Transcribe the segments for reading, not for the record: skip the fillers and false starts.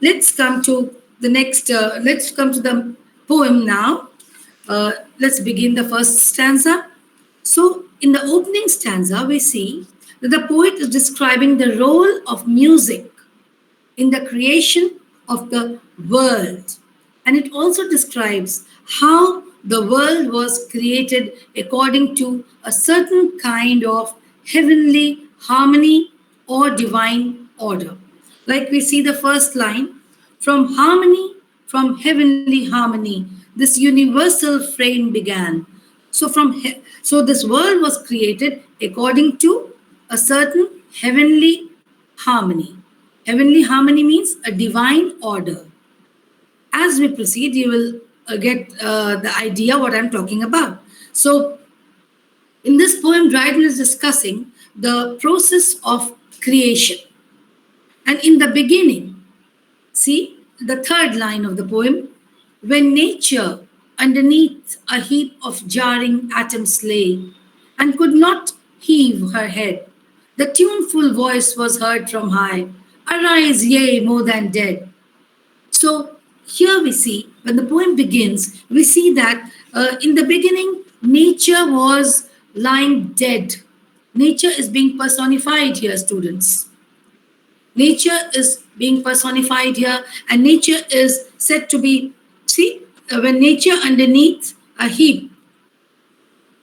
let's come to the next. Let's come to the poem now. Let's begin the first stanza. So, in the opening stanza, we see that the poet is describing the role of music in the creation of the world. And it also describes how the world was created according to a certain kind of heavenly harmony or divine order. Like we see the first line, from harmony, from heavenly harmony, this universal frame began. So this world was created according to a certain heavenly harmony. Heavenly harmony means a divine order. As we proceed, you will get the idea what I'm talking about. So, in this poem, Dryden is discussing the process of creation. And in the beginning, see the third line of the poem, when nature underneath a heap of jarring atoms lay and could not heave her head, the tuneful voice was heard from high, arise, ye more than dead. So here we see, when the poem begins, we see that in the beginning, nature was lying dead. Nature is being personified here, students. Nature is being personified here, and nature is said to be, see, when nature underneath a heap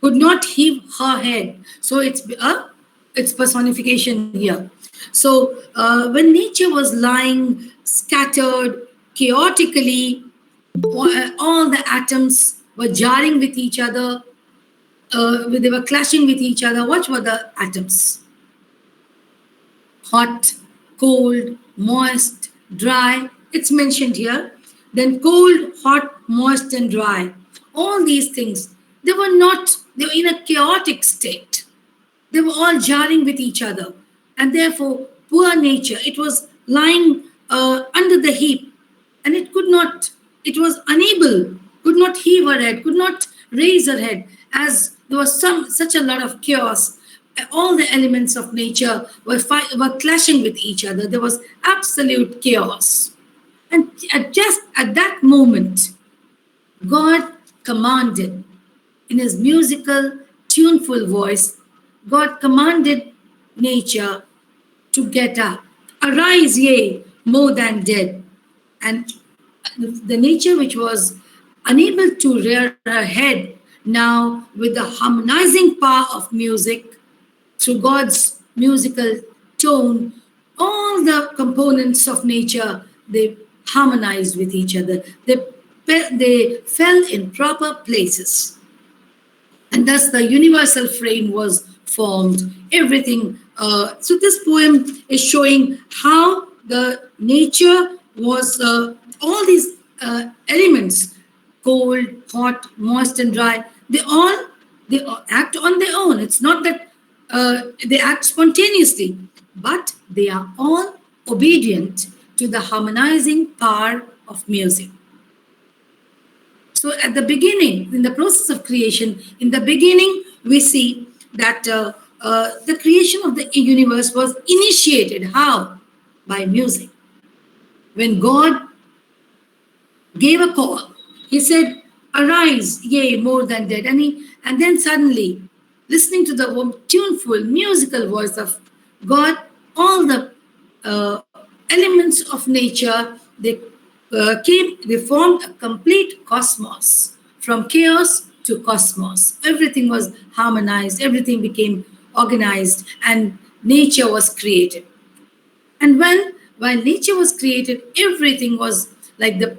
could not heave her head. So it's personification here. So when nature was lying scattered chaotically, all the atoms were jarring with each other, they were clashing with each other. What were the atoms? Hot, cold, moist, dry. It's mentioned here. Then cold, hot, moist, and dry. All these things, they were in a chaotic state. They were all jarring with each other. And therefore, poor nature, it was lying under the heap, and it was unable, could not heave her head, could not raise her head, as there was such a lot of chaos. All the elements of nature were clashing with each other. There was absolute chaos. And just at that moment, God commanded in his musical, tuneful voice, God commanded nature to get up. Arise, ye, more than dead. And the nature which was unable to rear her head, now with the harmonizing power of music, through God's musical tone, all the components of nature, they harmonized with each other. They fell in proper places. And thus the universal frame was formed. Everything. So this poem is showing how the nature was, all these elements, cold, hot, moist, and dry, they all act on their own. It's not that they act spontaneously, but they are all obedient to the harmonizing power of music. So at the beginning, in the process of creation, in the beginning, we see that the creation of the universe was initiated. How? By music. When God gave a call, he said, arise, ye more than dead. And then suddenly, listening to the tuneful, musical voice of God, all the elements of nature, they formed a complete cosmos. From chaos to cosmos. Everything was harmonized, everything became organized, and nature was created. And while nature was created, everything was like the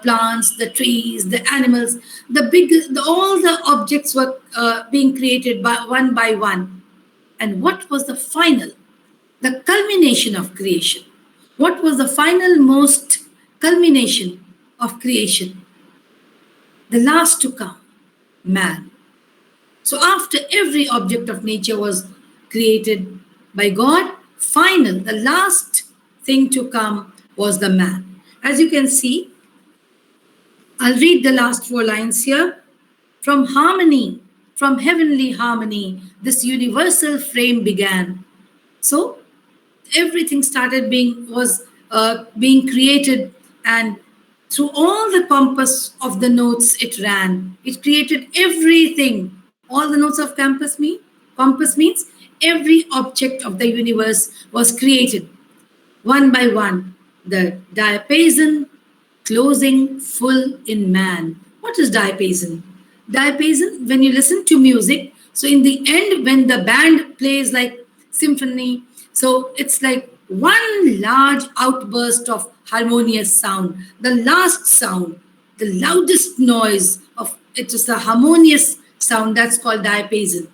plants, the trees, the animals, all the objects were being created by one. And what was the culmination of creation? What was the final most culmination of creation? The last to come, man. So after every object of nature was created by God, the last thing to come was the man. As you can see, I'll read the last 4 lines here. From harmony, from heavenly harmony, this universal frame began. So everything started being created, and through all the compass of the notes it ran. It created everything. All the notes of compass means every object of the universe was created one by one. The diapason closing full in man. What is diapason? Diapason, when you listen to music, so in the end, when the band plays like symphony, so it's like one large outburst of harmonious sound. The last sound, the loudest noise of it is a harmonious sound that's called diapason.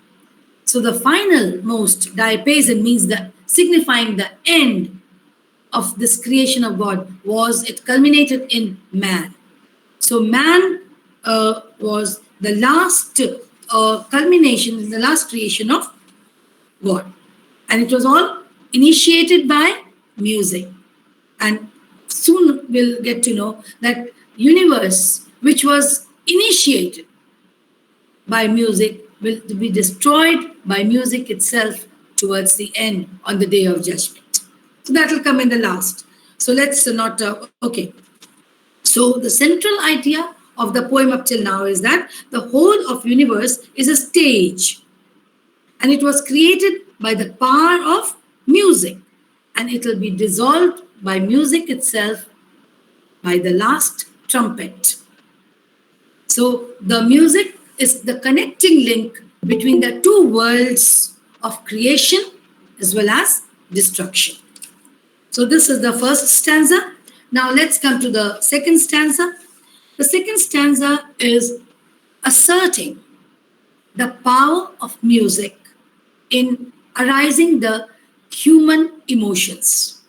So the final most diapason means the signifying the end of this creation of God was it culminated in man. So man was the last culmination, the last creation of God, and it was all initiated by music. And soon we'll get to know that universe, which was initiated by music, will be destroyed by music itself towards the end on the day of judgment. So that will come in the last. So let's not, okay. So the central idea of the poem up till now is that the whole of universe is a stage, and it was created by the power of music, and it will be dissolved by music itself by the last trumpet. So the music is the connecting link between the two worlds of creation as well as destruction. So this is the first stanza. Now let's come to the second stanza. The second stanza is asserting the power of music in arising the human emotions.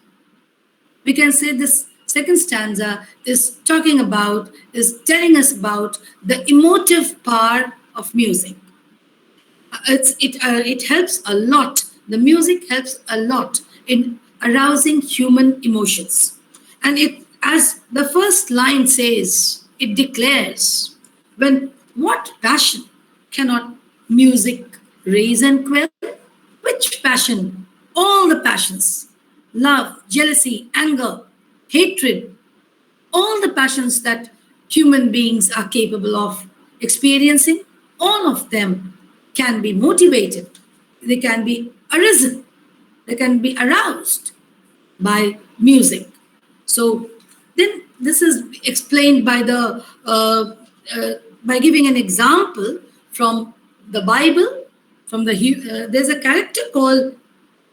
We can say this second stanza is talking about, is telling us about the emotive power of music. It helps a lot. The music helps a lot in arousing human emotions. And it, as the first line says, it declares, when what passion cannot music raise and quell? Which passion? All the passions, love, jealousy, anger, hatred, all the passions that human beings are capable of experiencing, all of them can be motivated, they can be arisen, they can be aroused by music. So then this is explained by the by giving an example from the Bible. From the there's a character called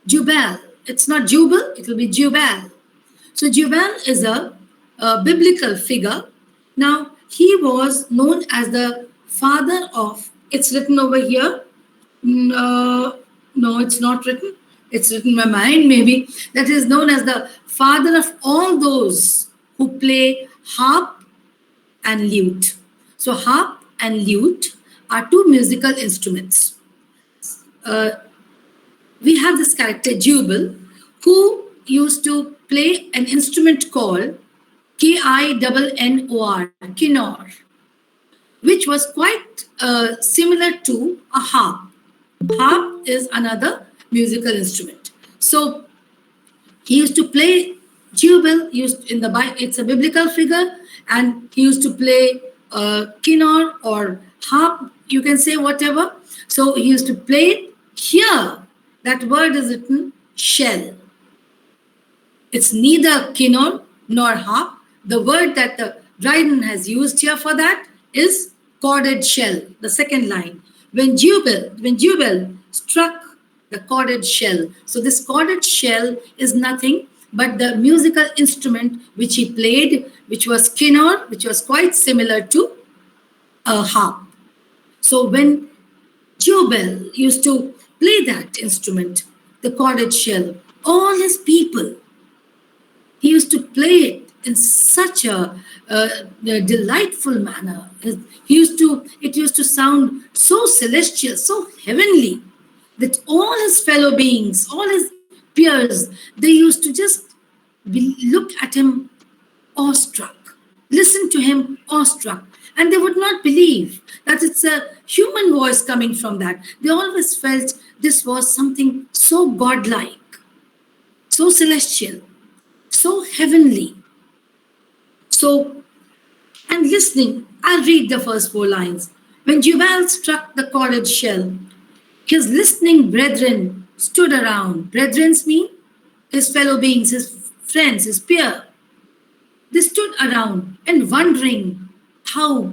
Jubal. It's not Jubal; it will be Jubal. So Jubal is a biblical figure. Now he was known as the father of. It's written over here. No, it's not written. It's written in my mind, maybe. That is known as the father of all those who play harp and lute. So, harp and lute are two musical instruments. Uh, we have this character, Jubal, who used to play an instrument called Kinnor, Kinnor, which was quite similar to a harp. Harp is another musical instrument. So he used to play. Jubal used in the Bible. It's a biblical figure, and he used to play kinnor or harp. You can say whatever. So he used to play it. Here, that word is written shell. It's neither kinnor nor harp. The word that the Dryden has used here for that is chorded shell, the second line. When Jubal struck the chorded shell. So this chorded shell is nothing but the musical instrument which he played, which was kinnor, which was quite similar to a harp. So when Jubal used to play that instrument, the chorded shell, all his people, he used to play it in such a delightful manner. It used to sound so celestial, so heavenly, that all his fellow beings, all his peers, they used to just look at him awestruck, listen to him awestruck, and they would not believe that it's a human voice coming from that. They always felt this was something so godlike, so celestial. so heavenly. So, and listening, I'll read the first four lines. When Jubal struck the chorded shell, his listening brethren stood around. Brethrens mean his fellow beings, his friends, his peer. They stood around and wondering how,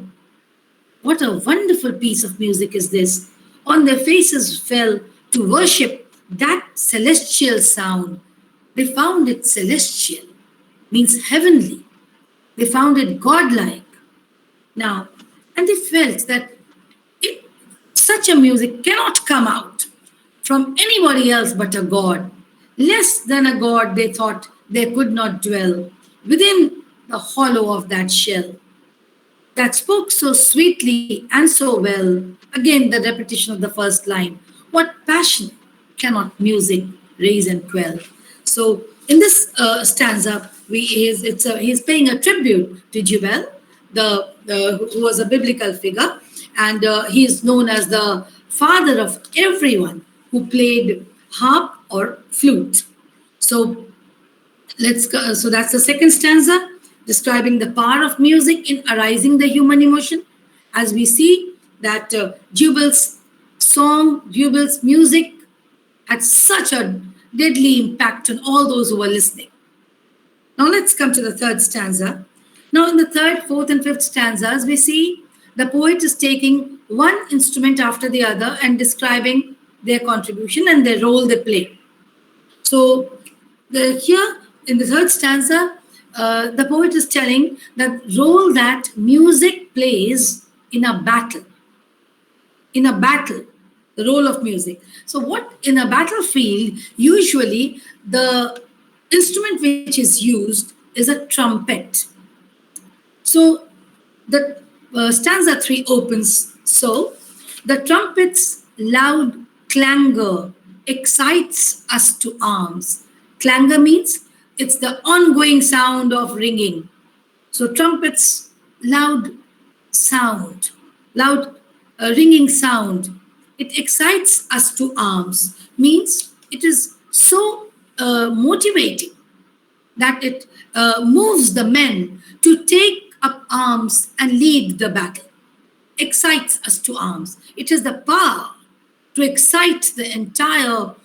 what a wonderful piece of music is this. On their faces fell to worship that celestial sound. They found it celestial, means heavenly. They found it godlike. Now, and they felt that it, such a music cannot come out from anybody else but a God. Less than a God, they thought they could not dwell within the hollow of that shell that spoke so sweetly and so well. Again, the repetition of the first line. What passion cannot music raise and quell? So, in this stanza, he's paying a tribute to Jubal, who was a biblical figure, and he is known as the father of everyone who played harp or flute. So, let's go. So that's the second stanza, describing the power of music in arising the human emotion. As we see that Jubal's song, Jubal's music had such a deadly impact on all those who were listening. Now let's come to the third stanza. Now in the third, fourth, and fifth stanzas, we see the poet is taking one instrument after the other and describing their contribution and their role they play. So here in the third stanza, the poet is telling the role that music plays in a battle. In a battle, the role of music. So, what in a battlefield, usually the instrument which is used is a trumpet. So, the stanza 3 opens so the trumpet's loud clangor excites us to arms. Clangor means it's the ongoing sound of ringing. So trumpets, loud sound, loud ringing sound. It excites us to arms. Means it is so motivating that it moves the men to take up arms and lead the battle. Excites us to arms. It is the power to excite the entire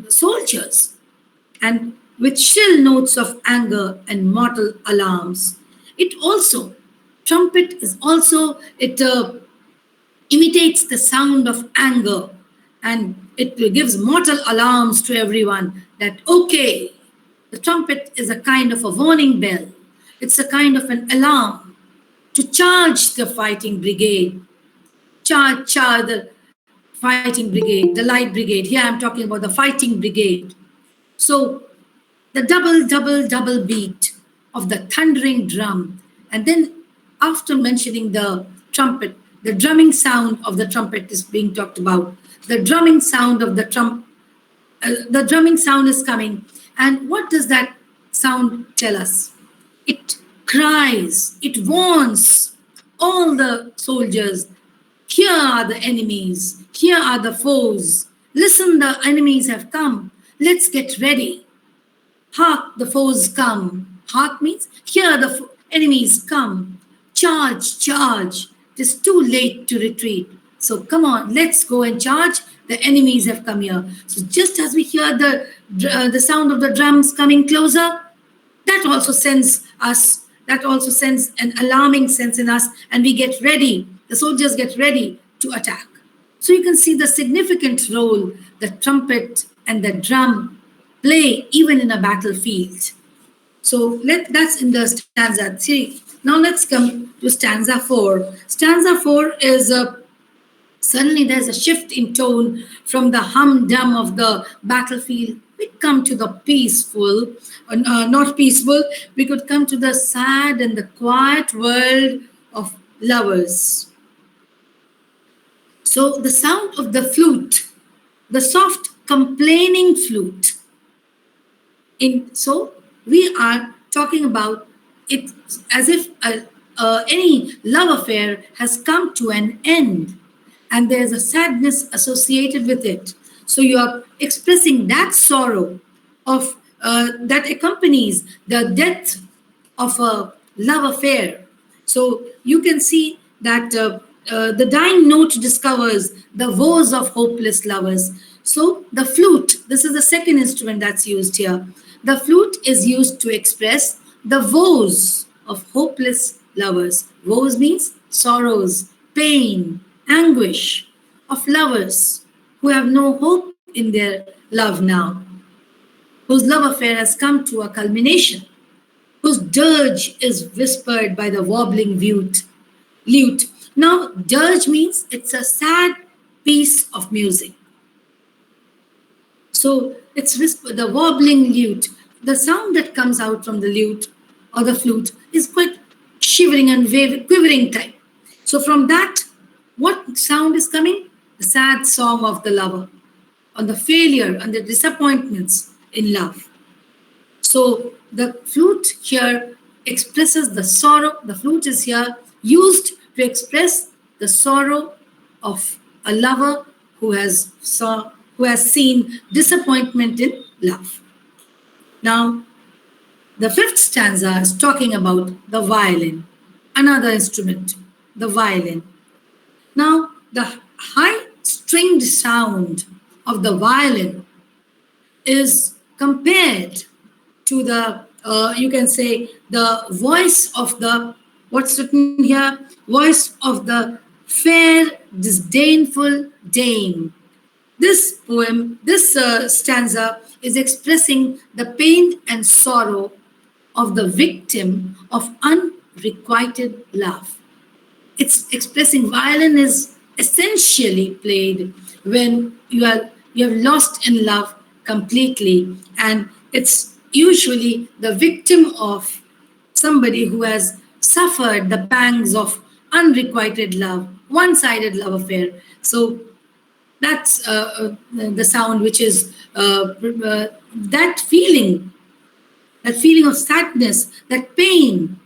soldiers, and with shrill notes of anger and mortal alarms. It also, trumpet is also, it imitates the sound of anger, and it gives mortal alarms to everyone that, okay, the trumpet is a kind of a warning bell. It's a kind of an alarm to charge the fighting brigade. Charge the fighting brigade, the light brigade. Here I'm talking about the fighting brigade. So the double beat of the thundering drum. And then after mentioning the trumpet, the drumming sound of the trumpet is being talked about. The drumming sound of the drumming sound is coming. And what does that sound tell us? It cries, it warns all the soldiers. Here are the enemies, here are the foes. Listen, the enemies have come. Let's get ready. Hark, the foes come. Hark means here the enemies come. Charge, charge. It is too late to retreat. So come on, let's go and charge. The enemies have come here. So just as we hear the sound of the drums coming closer, that also sends an alarming sense in us, and we get ready. The soldiers get ready to attack. So you can see the significant role the trumpet and the drum play even in a battlefield. So that's in the stanza 3. Now let's come to stanza 4. Stanza 4 is suddenly there's a shift in tone from the humdrum of the battlefield. We come to the peaceful, not peaceful, we could come to the sad and the quiet world of lovers. So the sound of the flute, the soft complaining flute. So we are talking about it as if any love affair has come to an end, and there's a sadness associated with it. So you are expressing that sorrow of that accompanies the death of a love affair. So you can see that the dying note discovers the woes of hopeless lovers. So the flute, this is the second instrument that's used here. The flute is used to express the woes of hopeless lovers. Woes means sorrows, pain, anguish of lovers who have no hope in their love now, whose love affair has come to a culmination, whose dirge is whispered by the wobbling lute. Now, dirge means it's a sad piece of music. So it's the wobbling lute. The sound that comes out from the lute or the flute is quite shivering and quivering type. So from that, what sound is coming? The sad song of the lover, on the failure and the disappointments in love. So the flute here expresses the sorrow. The flute is here used to express the sorrow of a lover who has seen disappointment in love. Now, the fifth stanza is talking about the violin, another instrument, the violin. Now, the high stringed sound of the violin is compared to the, you can say, the voice of the, what's written here? Voice of the fair, disdainful dame. This poem, this stanza is expressing the pain and sorrow of the victim of unrequited love. It's expressing violin is essentially played when you have lost in love completely, and it's usually the victim of somebody who has suffered the pangs of unrequited love, one-sided love affair. So that's the sound which is that feeling of sadness, that pain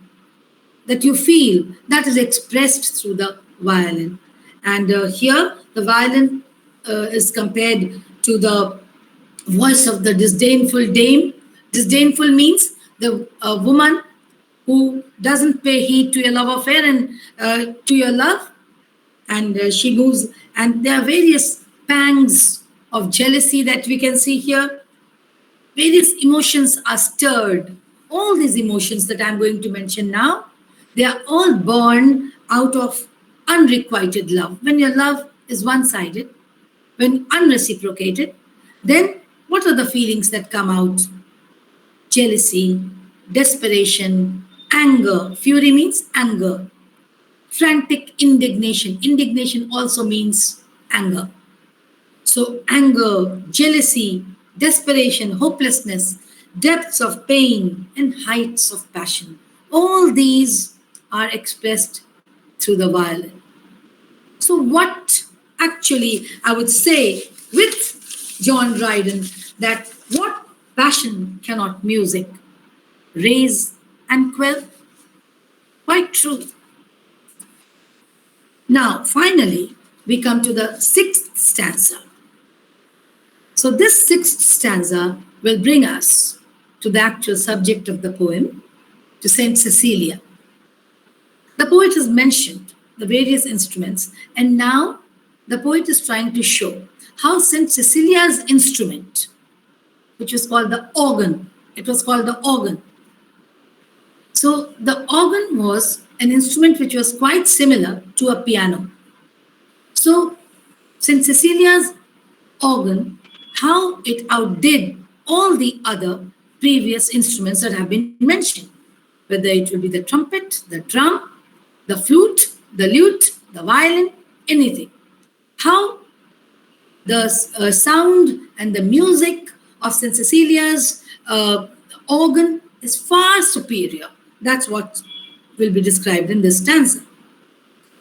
that you feel, that is expressed through the violin. And here, the violin is compared to the voice of the disdainful dame. Disdainful means the woman who doesn't pay heed to your love affair and to your love, and she moves. And there are various pangs of jealousy that we can see here. Various emotions are stirred. All these emotions that I'm going to mention now, they are all born out of unrequited love. When your love is one-sided, when unreciprocated, then what are the feelings that come out? Jealousy, desperation, anger. Fury means anger. Frantic indignation. Indignation also means anger. So, anger, jealousy, desperation, hopelessness, depths of pain, and heights of passion. All these are expressed through the violin. So, what actually I would say with John Dryden, that what passion cannot music raise and quell? Quite true. Now, finally, we come to the sixth stanza. So, this sixth stanza will bring us to the actual subject of the poem, to Saint Cecilia. The poet has mentioned the various instruments, and now the poet is trying to show how Saint Cecilia's instrument, which was called the organ, it was called the organ. So, the organ was an instrument which was quite similar to a piano. So, Saint Cecilia's organ, how it outdid all the other previous instruments that have been mentioned, whether it will be the trumpet, the drum, the flute, the lute, the violin, anything. How the sound and the music of St. Cecilia's organ is far superior. That's what will be described in this stanza.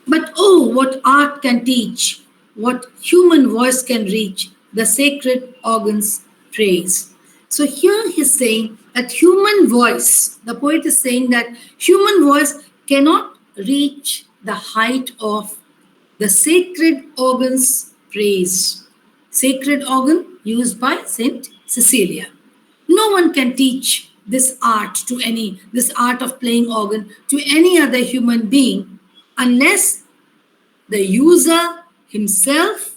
But oh, what art can teach, what human voice can reach, the sacred organ's praise. So here he's saying that human voice, the poet is saying that human voice cannot reach the height of the sacred organ's praise. Sacred organ used by Saint Cecilia. No one can teach this art of playing organ to any other human being unless the user himself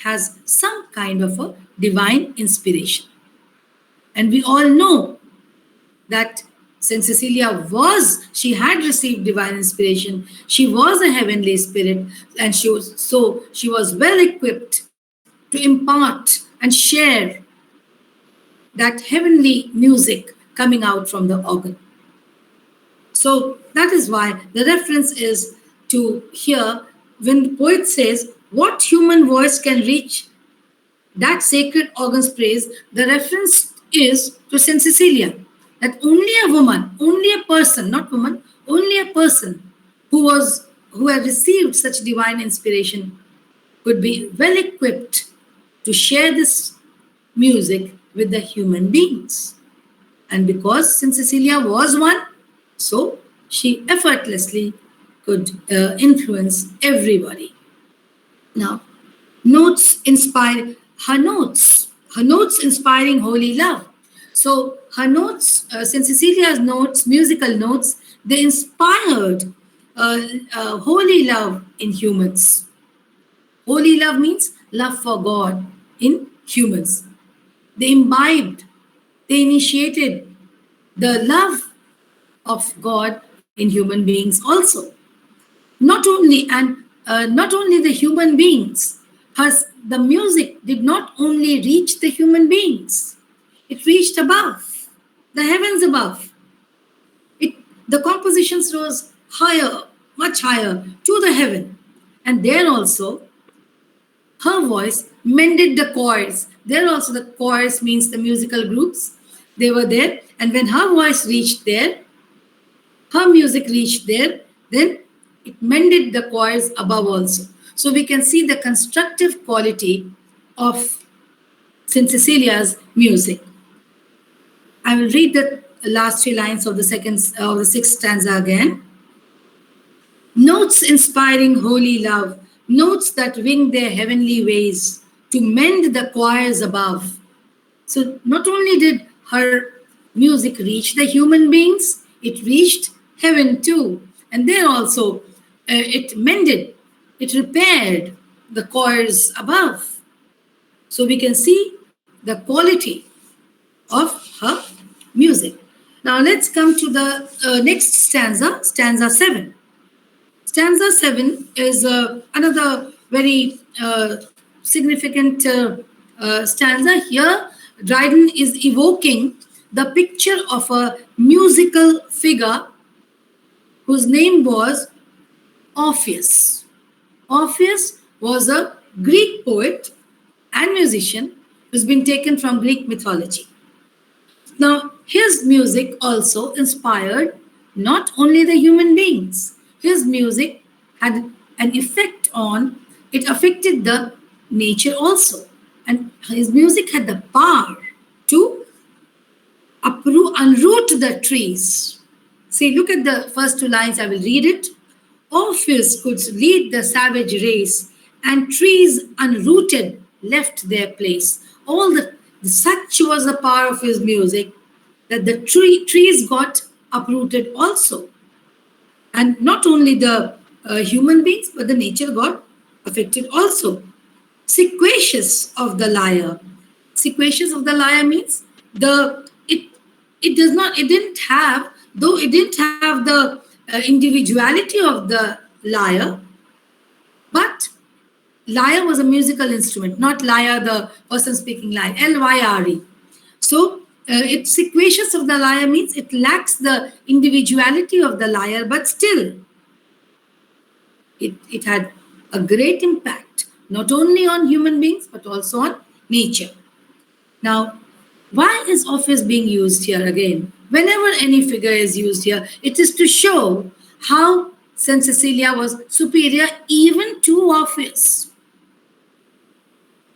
has some kind of a divine inspiration. And we all know that since she had received divine inspiration, she was a heavenly spirit, and she was well equipped to impart and share that heavenly music coming out from the organ. So that is why the reference is to here when the poet says, what human voice can reach that sacred organ's praise? The reference is to Saint Cecilia, that only a woman, only a person, not woman, only a person who had received such divine inspiration could be well equipped to share this music with the human beings. And because Saint Cecilia was one, so she effortlessly could influence everybody. Now, notes inspire her notes inspiring holy love. So her notes, Saint Cecilia's notes, musical notes, they inspired holy love in humans. Holy love means love for God in humans. They imbibed, they initiated the love of God in human beings also. Not only the human beings, the music did not only reach the human beings, it reached above, the heavens above. It, the compositions rose higher, much higher, to the heaven. And there also, her voice mended the chords. There also, the chorus means the musical groups. They were there. And when her voice reached there, her music reached there, then it mended the chords above also. So we can see the constructive quality of Saint Cecilia's music. I will read the last three lines of the sixth stanza again. Notes inspiring holy love, notes that wing their heavenly ways to mend the choirs above. So not only did her music reach the human beings, it reached heaven too. And there also it mended, it repaired the choirs above. So we can see the quality of her music. Now let's come to the next stanza, stanza 7. Stanza 7 is another very significant stanza. Here, Dryden is evoking the picture of a musical figure whose name was Orpheus. Orpheus was a Greek poet and musician who's been taken from Greek mythology. Now, his music also inspired not only the human beings, his music had an effect on, it affected the nature also. And his music had the power to unroot the trees. See, look at the first two lines, I will read it. Orpheus could lead the savage race, and trees unrooted left their place. Such was the power of his music that the trees got uprooted also. And not only the human beings, but the nature got affected also. Sequacious of the lyre. Sequacious of the lyre means it didn't have the individuality of the lyre, but lyre was a musical instrument, not lyre, the person speaking lyre, Lyre. So it's sequacious of the lyre means it lacks the individuality of the lyre, but still it had a great impact, not only on human beings, but also on nature. Now, why is Orpheus being used here again? Whenever any figure is used here, it is to show how Saint Cecilia was superior even to Orpheus.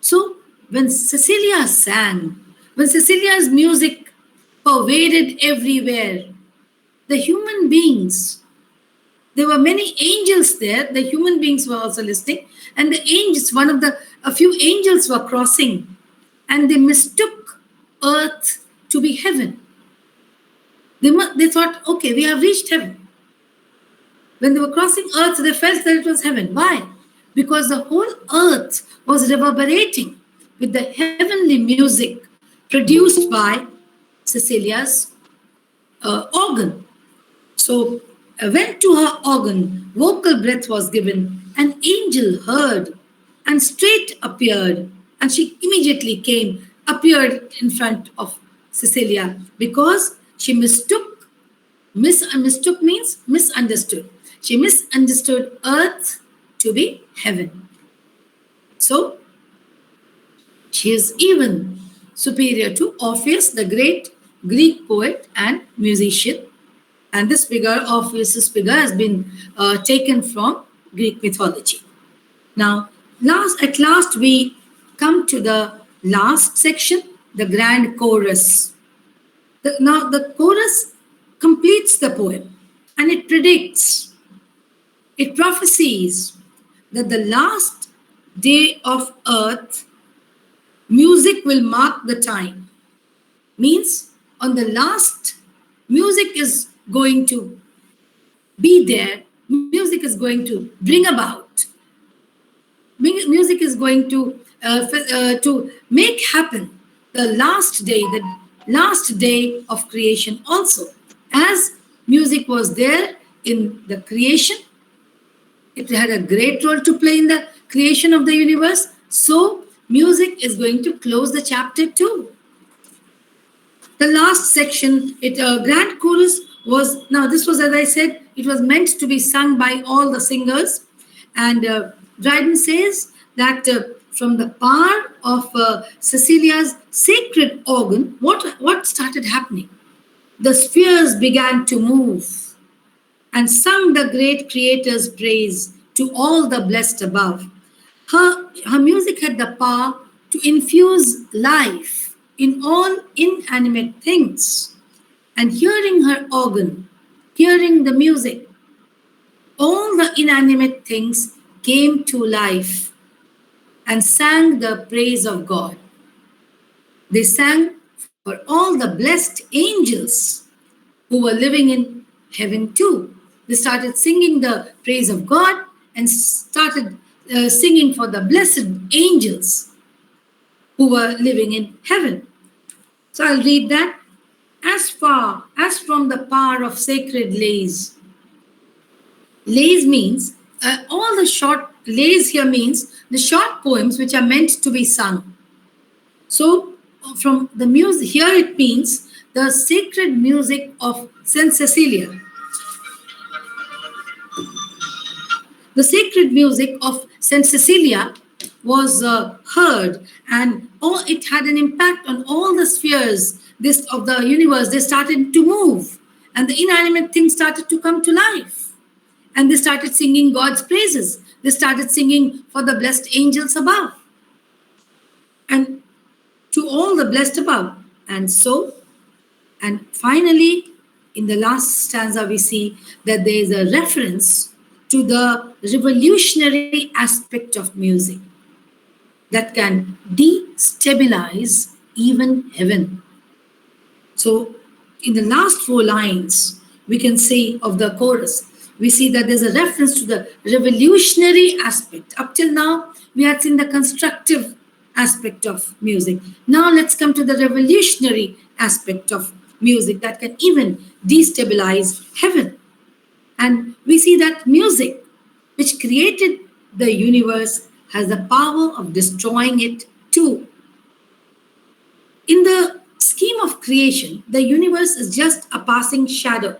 So, when Cecilia sang, when Cecilia's music pervaded everywhere, the human beings, there were many angels there, the human beings were also listening, and the angels, a few angels were crossing, and they mistook earth to be heaven. They thought, okay, we have reached heaven. When they were crossing earth, they felt that it was heaven. Why? Because the whole earth was reverberating with the heavenly music produced by Cecilia's organ. So, when to her organ vocal breath was given, an angel heard and straight appeared, and she immediately came, appeared in front of Cecilia because she mistook means misunderstood. She misunderstood earth to be heaven. So, she is even superior to Orpheus, the great Greek poet and musician. And this figure, Orpheus's figure, has been taken from Greek mythology. Now, at last we come to the last section, the grand chorus. Now, the chorus completes the poem and it predicts, it prophesies that the last day of earth, music will mark the time. Means on the last, music is going to be there, music is going to bring about, music is going to make happen the last day of creation also. As music was there in the creation, it had a great role to play in the creation of the universe, so music is going to close the chapter too. The last section, grand chorus was, now this was, as I said, it was meant to be sung by all the singers. And Dryden says that from the power of Cecilia's sacred organ, what started happening? The spheres began to move and sung the great Creator's praise to all the blessed above. Her music had the power to infuse life in all inanimate things. And hearing her organ, hearing the music, all the inanimate things came to life and sang the praise of God. They sang for all the blessed angels who were living in heaven too. They started singing the praise of God and started singing for the blessed angels who were living in heaven. So I'll read that. As far as from the power of sacred lays. Lays means, all the short, lays here means the short poems which are meant to be sung. So from the music, here it means the sacred music of Saint Cecilia. The sacred music of Saint Cecilia was heard, and it had an impact on all the spheres of the universe. They started to move, and the inanimate things started to come to life, and they started singing God's praises. They started singing for the blessed angels above, and to all the blessed above. And finally, in the last stanza, we see that there is a reference to the revolutionary aspect of music that can destabilize even heaven. So, in the last 4 lines, we can say of the chorus, we see that there's a reference to the revolutionary aspect. Up till now, we had seen the constructive aspect of music. Now, let's come to the revolutionary aspect of music that can even destabilize heaven. And we see that music, which created the universe, has the power of destroying it too. In the scheme of creation, the universe is just a passing shadow.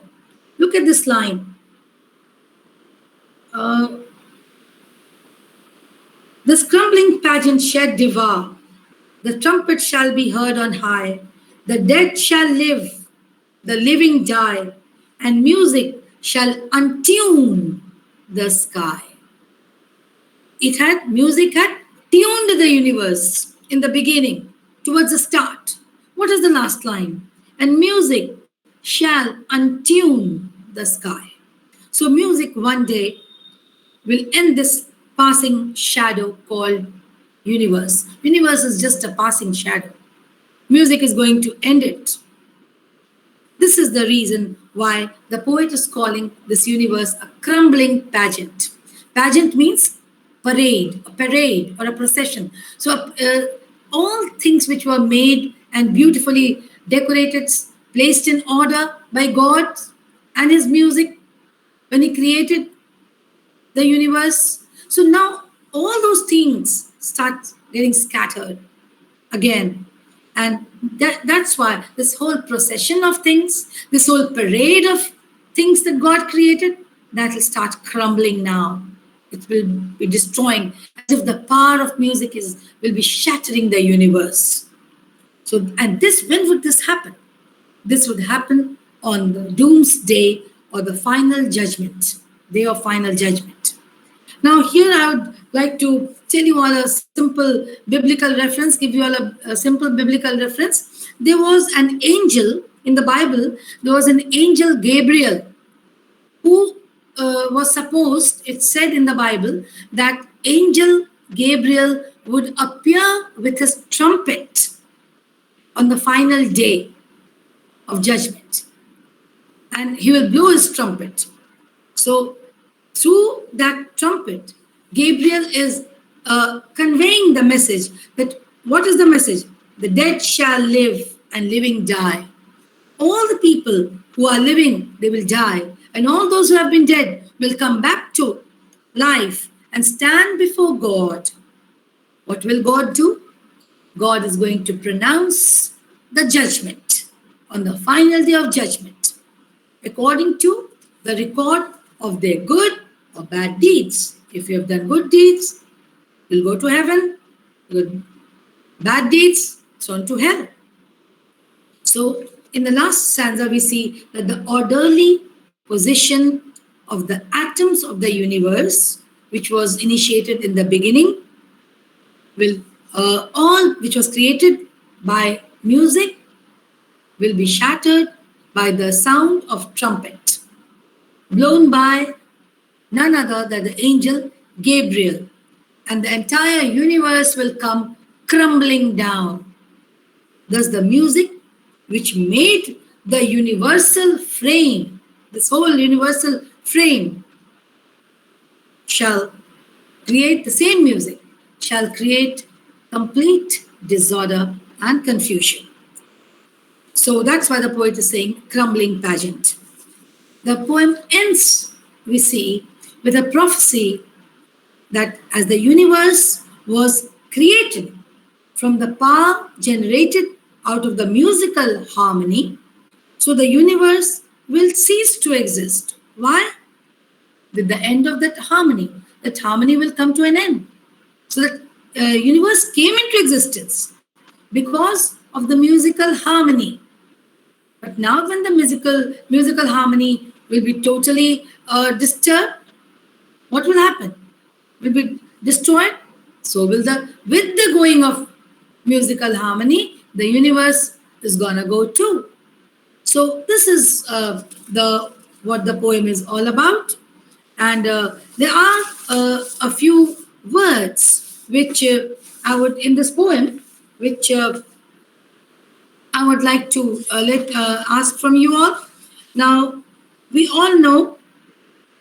Look at this line. This crumbling pageant shall devour. The trumpet shall be heard on high. The dead shall live, the living die, and music shall untune the sky. Music had tuned the universe in the beginning, towards the start. What is the last line? And music shall untune the sky. So music one day will end this passing shadow called universe. Universe is just a passing shadow. Music is going to end it. This is the reason why the poet is calling this universe a crumbling pageant. Pageant means parade, or a procession. So, all things which were made and beautifully decorated, placed in order by God and His music when He created the universe. So now all those things start getting scattered again. And that's why this whole procession of things, this whole parade of things that God created, that will start crumbling now. It will be destroying, as if the power of music will be shattering the universe. So, and this, when would this happen? This would happen on the doomsday, or the final judgment, day of final judgment. Now, here I would like to tell you all a simple biblical reference, give you all a simple biblical reference. There was an angel in the Bible, there was an angel Gabriel, who was supposed, it said in the Bible, that angel Gabriel would appear with his trumpet on the final day of judgment. And he will blow his trumpet. So, through that trumpet, Gabriel is conveying the message that, what is the message? The dead shall live and living die. All the people who are living, they will die. And all those who have been dead will come back to life and stand before God. What will God do? God is going to pronounce the judgment on the final day of judgment, according to the record of their good or bad deeds. If you have done good deeds, you'll go to heaven. Good bad deeds, thrown to hell. So in the last stanza, we see that the orderly position of the atoms of the universe, which was initiated in the beginning, will all which was created by music will be shattered by the sound of trumpet, blown by none other than the angel Gabriel, and the entire universe will come crumbling down. Thus, the music which made the universal frame, this whole universal frame, shall create the same music, shall create complete disorder and confusion. So that's why the poet is saying crumbling pageant. The poem ends, we see, with a prophecy that as the universe was created from the power generated out of the musical harmony, so the universe will cease to exist. Why? With the end of that harmony will come to an end. So that universe came into existence because of the musical harmony. But now when the musical harmony will be totally disturbed, what will happen? Will be destroyed. So with the going of musical harmony, the universe is gonna go too. So this is what the poem is all about. And there are a few words which I would, in this poem, which I would like to ask from you all. Now, we all know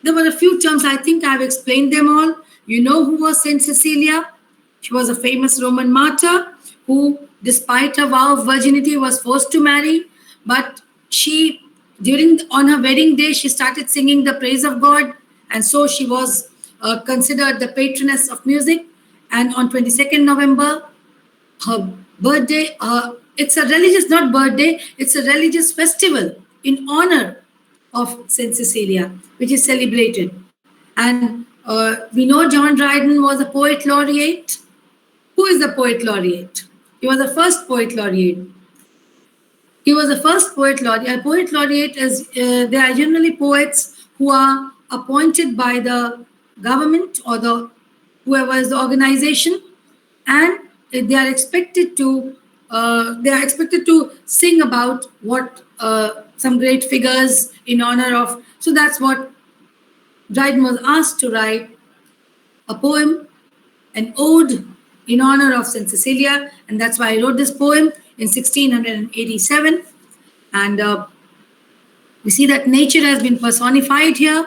there were a few terms, I think I've explained them all. You know who was Saint Cecilia? She was a famous Roman martyr who, despite her vow of virginity, was forced to marry. But she, on her wedding day, she started singing the praise of God. And so she was considered the patroness of music. And on 22nd November, her birthday, it's a religious, not birthday, it's a religious festival in honor of Saint Cecilia, which is celebrated. And we know John Dryden was a poet laureate. Who is the poet laureate? He was the first poet laureate. He was the first poet laureate. A poet laureate is, they are generally poets who are appointed by the government or whoever is the organization, and they are expected to sing about what some great figures in honor of. So that's what Dryden was asked to write, a poem, an ode in honor of Saint Cecilia, and that's why I wrote this poem in 1687. And we see that nature has been personified here.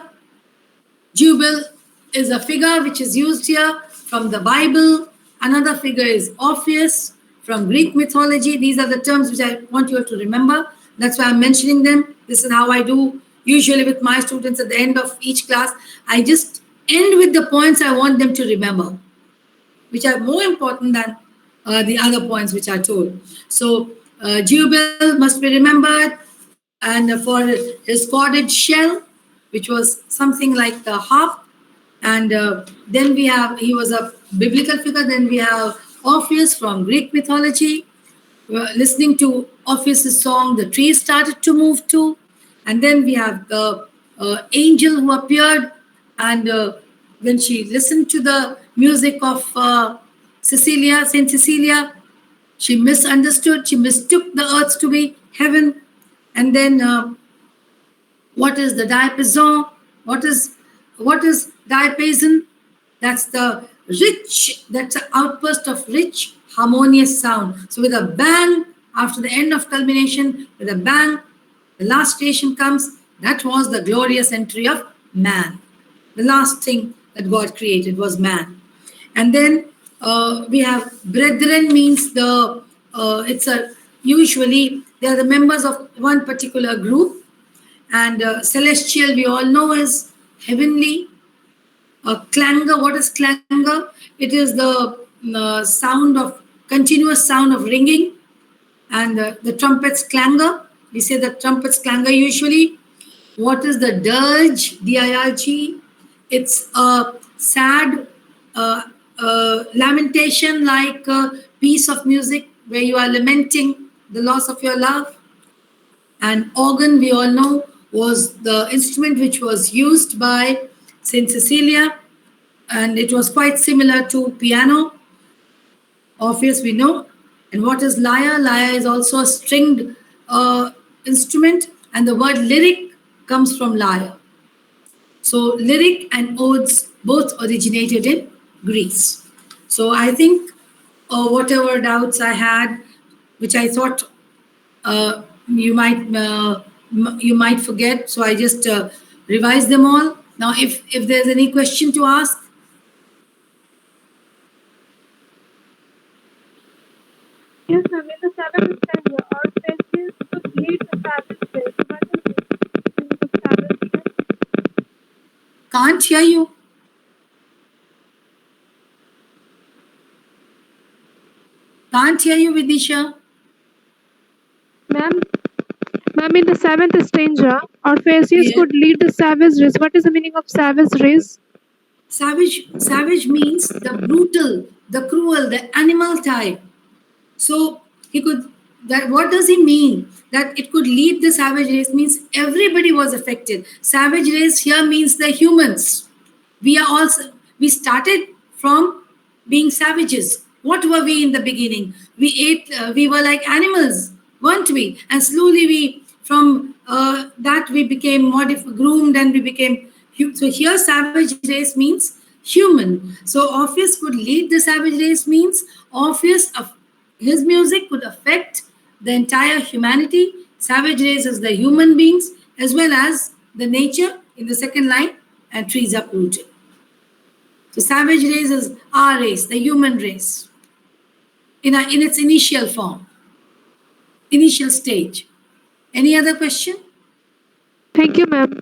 Jubal is a figure which is used here from the Bible. Another figure is Orpheus from Greek mythology. These are the terms which I want you to remember. That's why I'm mentioning them. This is how I do usually with my students at the end of each class. I just end with the points I want them to remember, which are more important than the other points which are told. So, Jubal must be remembered, and for his corded shell, which was something like the harp. And then we have, he was a biblical figure. Then we have Orpheus from Greek mythology. Listening to Orpheus' song, the trees started to move too. And then we have the angel who appeared, and when she listened to the music of Cecilia, Saint Cecilia, she misunderstood. She mistook the earth to be heaven. And then what is the diapason? What is diapason? That's the rich, that's an outburst of rich, harmonious sound. So with a bang, after the end of culmination, with a bang, the last station comes. That was the glorious entry of man. The last thing that God created was man. And then we have brethren, means it's a, usually they are the members of one particular group. And celestial, we all know, is heavenly. Clangor, what is clangor? It is the sound of, continuous sound of ringing. And the trumpet's clangor, we say the trumpet's clangor usually. What is the dirge, D-I-R-G? It's a sad lamentation, like a piece of music where you are lamenting the loss of your love. And organ, we all know, was the instrument which was used by Saint Cecilia, and it was quite similar to piano. Orpheus, we know. And what is lyre? Lyre is also a stringed instrument, and the word lyric comes from lyre. So lyric and odes both originated in Greece. So I think whatever doubts I had, which I thought you might forget, so I just revised them all. Now, if there's any question to ask. Yes, ma'am. In the seventh stanza, Orpheus could lead the savage race. What is the meaning of savage race? Can't hear you. Can't hear you, Vidisha. Ma'am, in the seventh stanza, Orpheus Yes. could lead the savage race. What is the meaning of savage race? Savage means the brutal, the cruel, the animal type. So he could, that, what does he mean? That it could lead the savage race means everybody was affected. Savage race here means the humans. We are also, we started from being savages. What were we in the beginning? We ate, we were like animals, weren't we? And slowly we, from that we became groomed, and we became, so here savage race means human. So Orpheus could lead the savage race means Orpheus, his music could affect the entire humanity. Savage race is the human beings as well as the nature in the second line, and trees uprooted. So savage race is our race, the human race, in its initial form, initial stage. Any other question? Thank you, ma'am.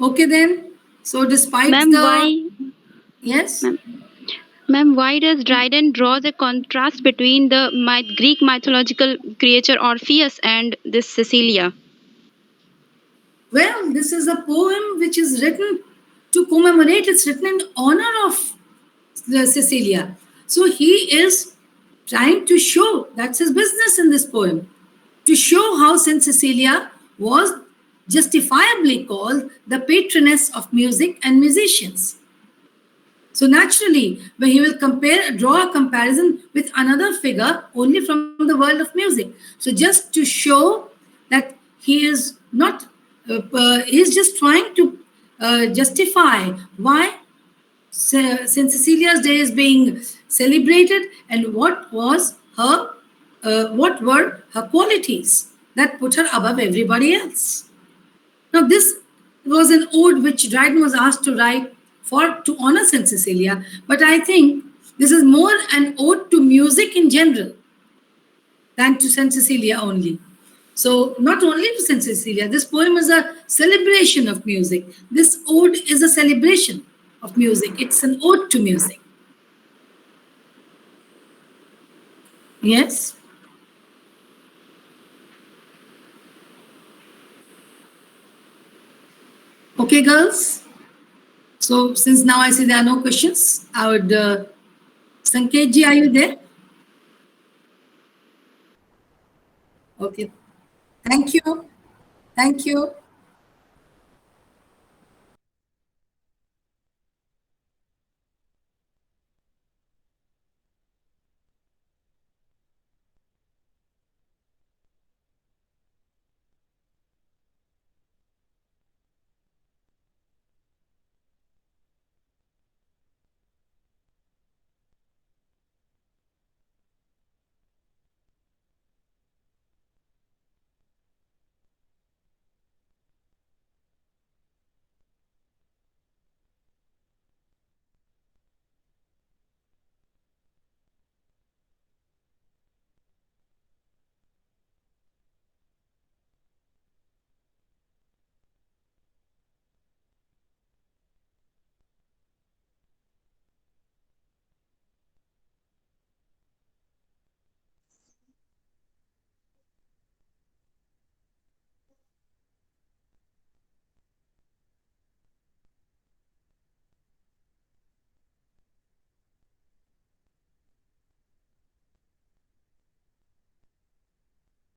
Okay then. So despite Ma'am, the, why, yes, ma'am, ma'am, why does Dryden draw the contrast between the Greek mythological creature Orpheus and this Cecilia? well, this is a poem which is written to commemorate. It's written in honor of the Cecilia. So he is trying to show, that's his business in this poem, to show how Saint Cecilia was justifiably called the patroness of music and musicians. So naturally, when he will draw a comparison with another figure only from the world of music. So just to show that he is not, he is just trying to justify why Since Cecilia's day is being celebrated, and what were her qualities that put her above everybody else. Now, this was an ode which Dryden was asked to write for to honor Saint Cecilia, but I think this is more an ode to music in general than to Saint Cecilia only. So, not only to Saint Cecilia, this poem is a celebration of music. This ode is a celebration of music. It's an ode to music. Yes? Okay, girls. So, since now I see there are no questions, I would. Sanketji, are you there? Okay. Thank you. Thank you.